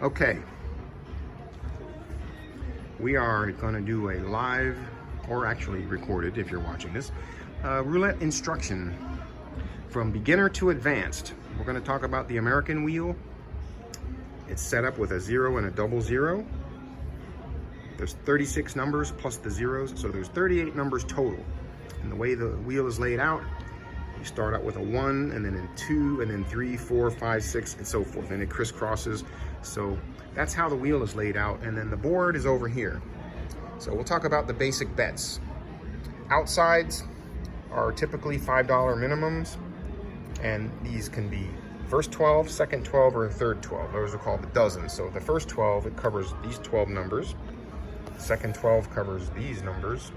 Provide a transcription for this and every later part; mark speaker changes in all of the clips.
Speaker 1: Okay, we are going to do a live, or actually recorded if you're watching this, roulette instruction from beginner to advanced. We're going to talk about the American wheel. It's set up with a 0 and a double 0. There's 36 numbers plus the zeros, so there's 38 numbers total. And the way the wheel is laid out, you start out with a 1, and then a 2, and then 3, 4, 5, 6, and so forth, and it crisscrosses. So that's how the wheel is laid out, and then the board is over here. So we'll talk about the basic bets. Outsides are typically $5 minimums, and these can be first 12, second 12, or third 12. Those are called the dozens. So the first 12, it covers these 12 numbers. Second 12 covers these numbers.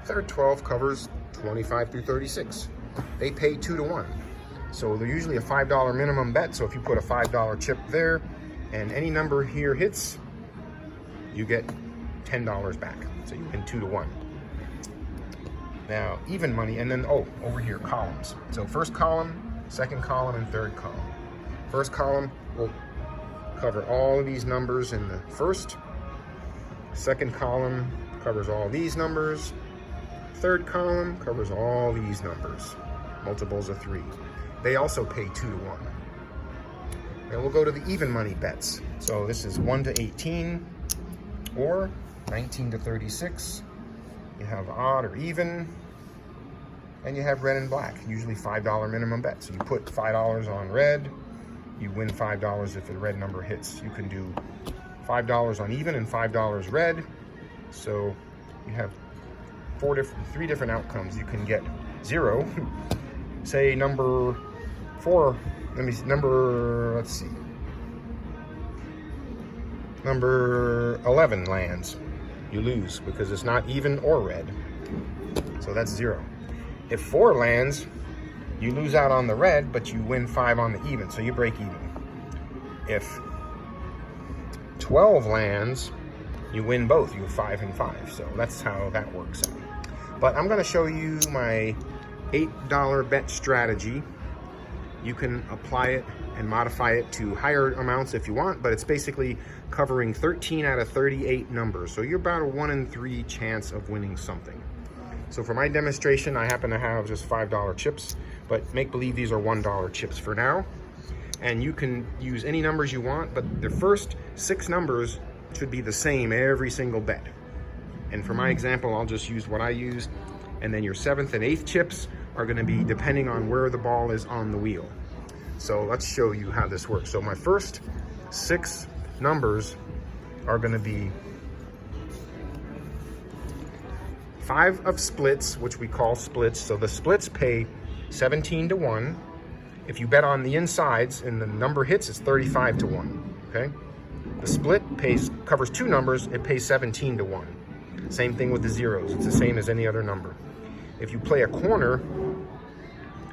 Speaker 1: Third 12 covers 25 through 36. They pay 2 to 1. So they're usually a $5 minimum bet. So if you put a $5 chip there and any number here hits, you get $10 back. So you win 2 to 1. Now, even money, and then, oh, over here, columns. So first column, second column, and third column. First column will cover all of these numbers in the first. Second column covers all these numbers. Third column covers all these numbers, multiples of 3. They also pay 2 to 1. And we'll go to the even money bets. So this is 1 to 18 or 19 to 36. You have odd or even, and you have red and black, usually $5 minimum bets. So you put $5 on red, you win $5 if the red number hits. You can do $5 on even and $5 red. So you have three different outcomes. You can get 0, say number 4, let's see, number 11 lands. You lose because it's not even or red. So that's 0. If 4 lands, you lose out on the red, but you win 5 on the even, so you break even. If 12 lands, you win both. You have 5 and 5. So that's how that works out. But I'm going to show you my $8 bet strategy. You can apply it and modify it to higher amounts if you want, but it's basically covering 13 out of 38 numbers. So you're about a 1 in 3 chance of winning something. So for my demonstration, I happen to have just $5 chips, but make believe these are $1 chips for now. And you can use any numbers you want, but the first 6 numbers should be the same every single bet. And for my example, I'll just use what I used. And then your 7th and 8th chips are going to be depending on where the ball is on the wheel. So let's show you how this works. So my first 6 numbers are going to be 5 of splits, which we call splits. So the splits pay 17 to 1. If you bet on the insides and the number hits, it's 35 to 1, okay? The split covers 2 numbers, it pays 17 to 1. Same thing with the zeros, it's the same as any other number. If you play a corner,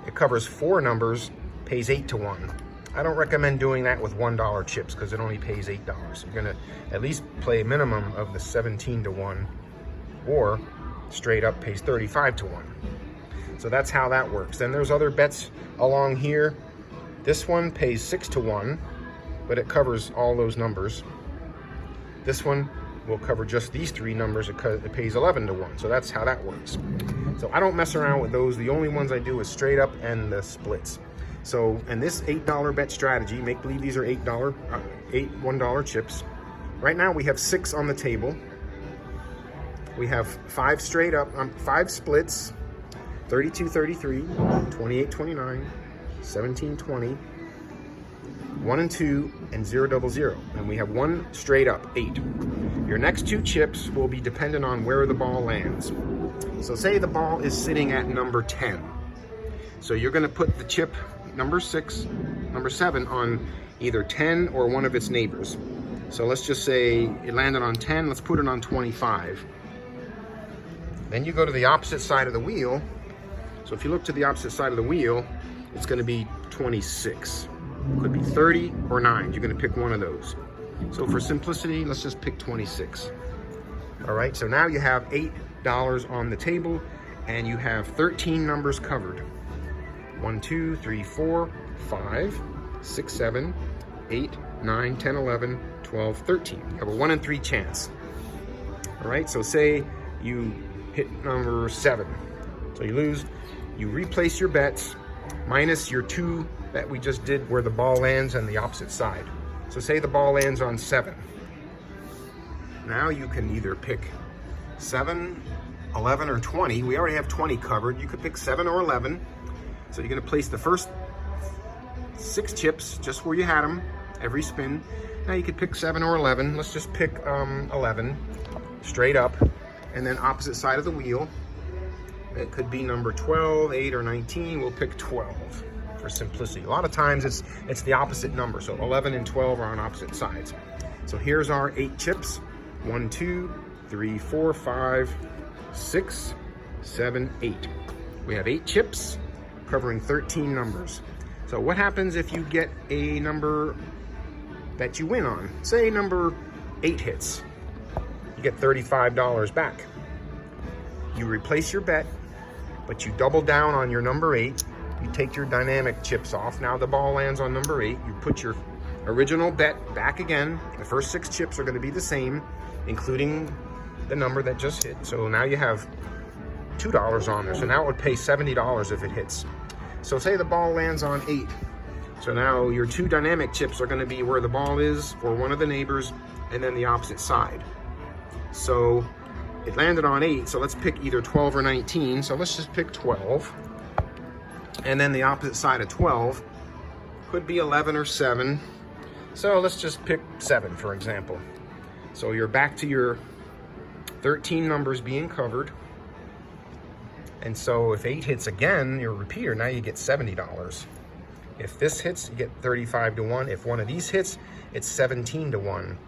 Speaker 1: it covers 4 numbers, pays 8 to 1. I don't recommend doing that with $1 chips because it only pays $8. You're gonna at least play a minimum of the 17 to 1, or straight up pays 35 to 1. So that's how that works. Then there's other bets along here. This one pays 6 to 1, but it covers all those numbers. This one will cover just these 3 numbers. It pays 11 to 1. So that's how that works. So I don't mess around with those. The only ones I do is straight up and the splits. So in this $8 bet strategy, make believe these are $8 $1 chips. Right now we have 6 on the table. We have 5 straight up, 5 splits, 32, 33, 28, 29, 17, 20, 1 and 2, and 0, double 0. And we have 1 straight up, 8. Your next 2 chips will be dependent on where the ball lands. So say the ball is sitting at number 10. So you're gonna put the chip number 7 on either 10 or one of its neighbors. So let's just say it landed on 10, let's put it on 25. Then you go to the opposite side of the wheel. So if you look to the opposite side of the wheel, it's going to be 26. Could be 30 or 9. You're going to pick one of those. So for simplicity, let's just pick 26. All right, so now you have $8 on the table and you have 13 numbers covered. 1, 2, 3, 4, 5, 6, 7, 8, 9, 10, 11, 12, 13. You have a 1 in 3 chance. All right, so say you hit number 7. So you lose, you replace your bets minus your 2 that we just did where the ball lands on the opposite side. So say the ball lands on 7. Now you can either pick 7, 11, or 20. We already have 20 covered. You could pick 7 or 11. So you're gonna place the first 6 chips just where you had them every spin. Now you could pick 7 or 11. Let's just pick 11 straight up, and then opposite side of the wheel. It could be number 12, 8, or 19. We'll pick 12 for simplicity. A lot of times it's the opposite number. So 11 and 12 are on opposite sides. So here's our 8 chips. 1, 2, 3, 4, 5, 6, 7, 8. We have 8 chips covering 13 numbers. So what happens if you get a number that you win on? Say number 8 hits. You get $35 back. You replace your bet, but you double down on your number 8. You take your dynamic chips off. Now the ball lands on number 8. You put your original bet back again. The first 6 chips are going to be the same, including the number that just hit. So now you have $2 on there. So now it would pay $70 if it hits. So say the ball lands on 8. So now your 2 dynamic chips are going to be where the ball is for one of the neighbors, and then the opposite side. So it landed on 8, so let's pick either 12 or 19. So let's just pick 12. And then the opposite side of 12 could be 11 or 7. So let's just pick 7, for example. So you're back to your 13 numbers being covered. And so if 8 hits again, your repeater, now you get $70. If this hits, you get 35 to 1. If one of these hits, it's 17 to 1.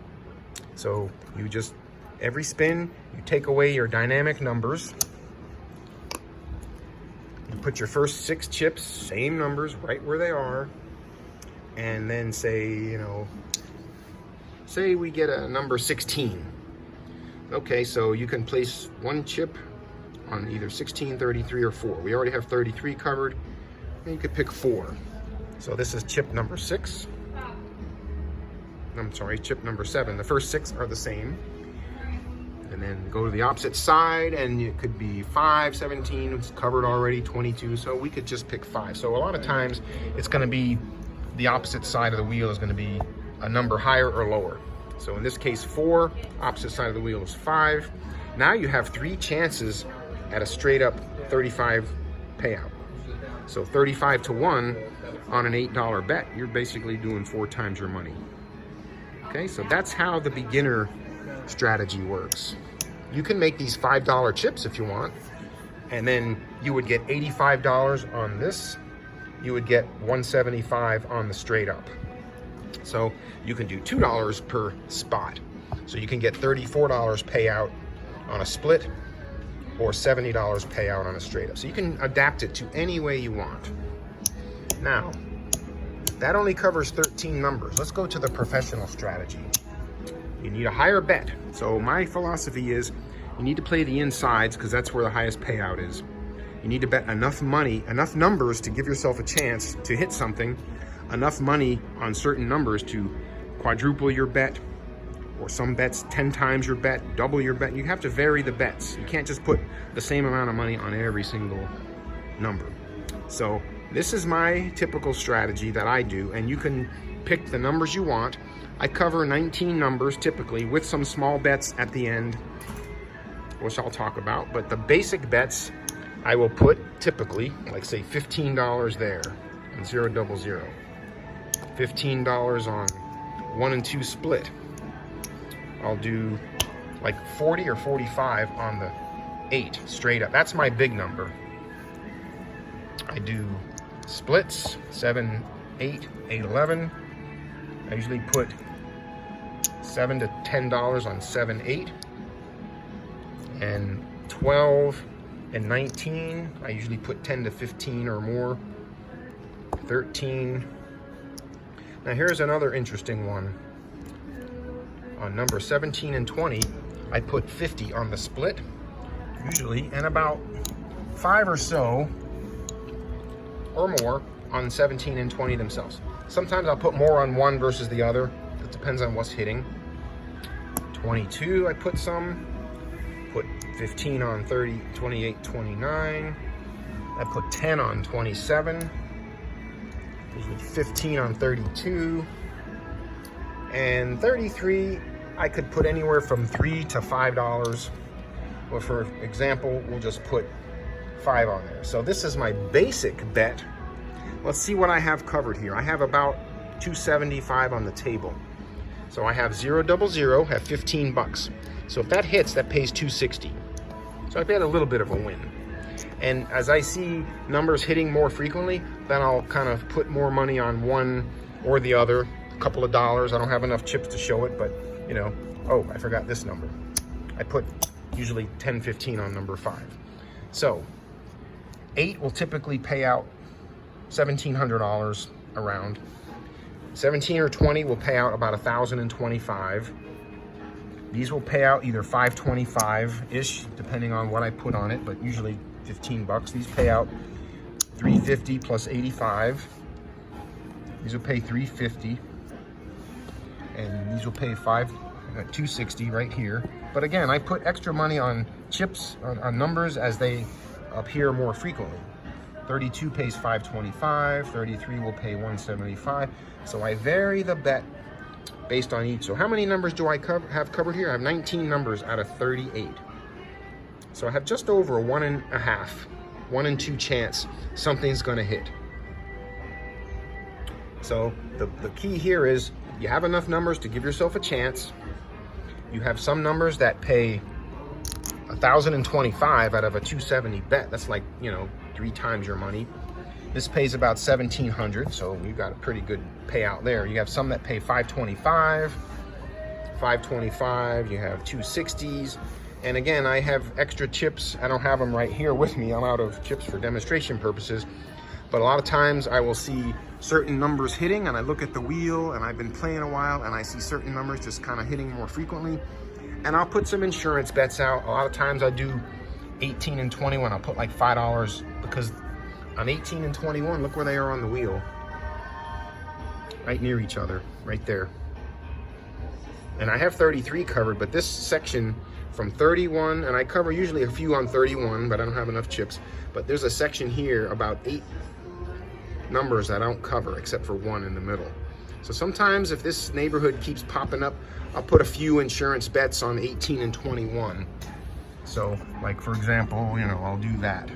Speaker 1: So you just, every spin, you take away your dynamic numbers. You put your first 6 chips, same numbers, right where they are. And then say, say we get a number 16. Okay, so you can place 1 chip on either 16, 33, or 4. We already have 33 covered, and you could pick 4. So this is chip number 6. I'm sorry, chip number 7. The first 6 are the same. And then go to the opposite side, and it could be 5, 17, it's covered already, 22, so we could just pick 5. So a lot of times, it's gonna be the opposite side of the wheel is gonna be a number higher or lower. So in this case, 4, opposite side of the wheel is 5. Now you have 3 chances at a straight up 35 payout. So 35 to 1 on an $8 bet, you're basically doing 4 times your money. Okay, so that's how the beginner strategy works. You can make these $5 chips if you want, and then you would get $85 on this. You would get $175 on the straight up. So you can do $2 per spot. So you can get $34 payout on a split, or $70 payout on a straight up. So you can adapt it to any way you want. Now, that only covers 13 numbers. Let's go to the professional strategy. You need a higher bet. So my philosophy is you need to play the insides because that's where the highest payout is. You need to bet enough money, enough numbers to give yourself a chance to hit something, enough money on certain numbers to quadruple your bet, or some bets 10 times your bet, double your bet. You have to vary the bets. You can't just put the same amount of money on every single number. So this is my typical strategy that I do, and you can pick the numbers you want. I cover 19 numbers typically with some small bets at the end, which I'll talk about, but the basic bets I will put typically, like say $15 there on 0 double 0, $15 on 1 and 2 split. I'll do like 40 or 45 on the 8 straight up. That's my big number. I do splits, 7, 8, 8, 11. I usually put $7 to $10 on 7, 8. And 12 and 19, I usually put 10 to 15 or more. 13. Now here's another interesting one. On number 17 and 20, I put 50 on the split, usually, and about 5 or so or more on 17 and 20 themselves. Sometimes I'll put more on one versus the other. It depends on what's hitting. 22, I put some. Put 15 on 30, 28, 29. I put 10 on 27. Usually 15 on 32. And 33, I could put anywhere from $3 to $5. Or for example, we'll just put 5 on there. So this is my basic bet. Let's see what I have covered here. I have about 275 on the table. So I have 0 double 0, have 15 bucks. So if that hits, that pays 260. So I've had a little bit of a win. And as I see numbers hitting more frequently, then I'll kind of put more money on one or the other, a couple of dollars. I don't have enough chips to show it, but you know, oh, I forgot this number. I put usually 10, 15 on number 5. So 8 will typically pay out $1,700 around. 17 or 20 will pay out about $1,025. These will pay out either $525-ish, depending on what I put on it, but usually 15 bucks. These pay out $350 plus 85. These will pay $350, and these will pay $260 right here. But again, I put extra money on chips, on numbers as they appear more frequently. 32 pays $525, 33 will pay $175. So I vary the bet based on each. So how many numbers do I have covered here? I have 19 numbers out of 38. So I have just over a 1.5, 1 in 2 chance something's gonna hit. So the key here is you have enough numbers to give yourself a chance. You have some numbers that pay $1,025 out of a 270 bet. That's like, you know, 3 times your money. This pays about $1,700, so you got a pretty good payout there. You have some that pay $525, you have 260s. And again, I have extra chips. I don't have them right here with me. I'm out of chips for demonstration purposes. But a lot of times I will see certain numbers hitting, and I look at the wheel, and I've been playing a while, and I see certain numbers just kind of hitting more frequently. And I'll put some insurance bets out. A lot of times I do 18 and 21. I'll put like $5 because on 18 and 21, look where they are on the wheel. Right near each other, right there. And I have 33 covered, but this section from 31, and I cover usually a few on 31, but I don't have enough chips. But there's a section here, about 8 numbers that I don't cover, except for 1 in the middle. So sometimes if this neighborhood keeps popping up, I'll put a few insurance bets on 18 and 21. So like for example, you know, I'll do that.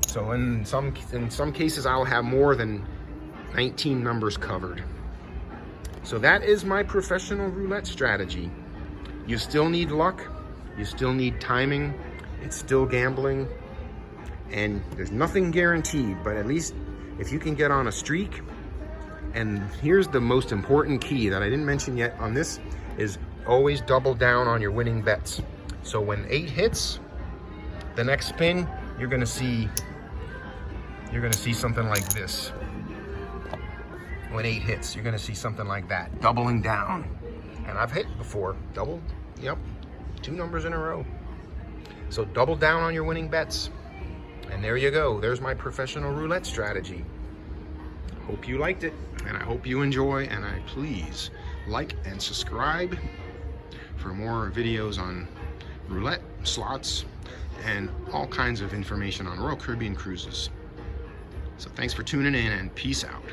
Speaker 1: So in some cases, I'll have more than 19 numbers covered. So that is my professional roulette strategy. You still need luck, you still need timing, it's still gambling, and there's nothing guaranteed, but at least if you can get on a streak. And here's the most important key that I didn't mention yet on this, is always double down on your winning bets. So when 8 hits, the next spin, you're gonna see something like this. When 8 hits, you're gonna see something like that, doubling down. And I've hit before, double, yep, 2 numbers in a row. So double down on your winning bets. And there you go, there's my professional roulette strategy. Hope you liked it, and I hope you enjoy, and please like and subscribe for more videos on roulette, slots, and all kinds of information on Royal Caribbean cruises. So thanks for tuning in, and peace out.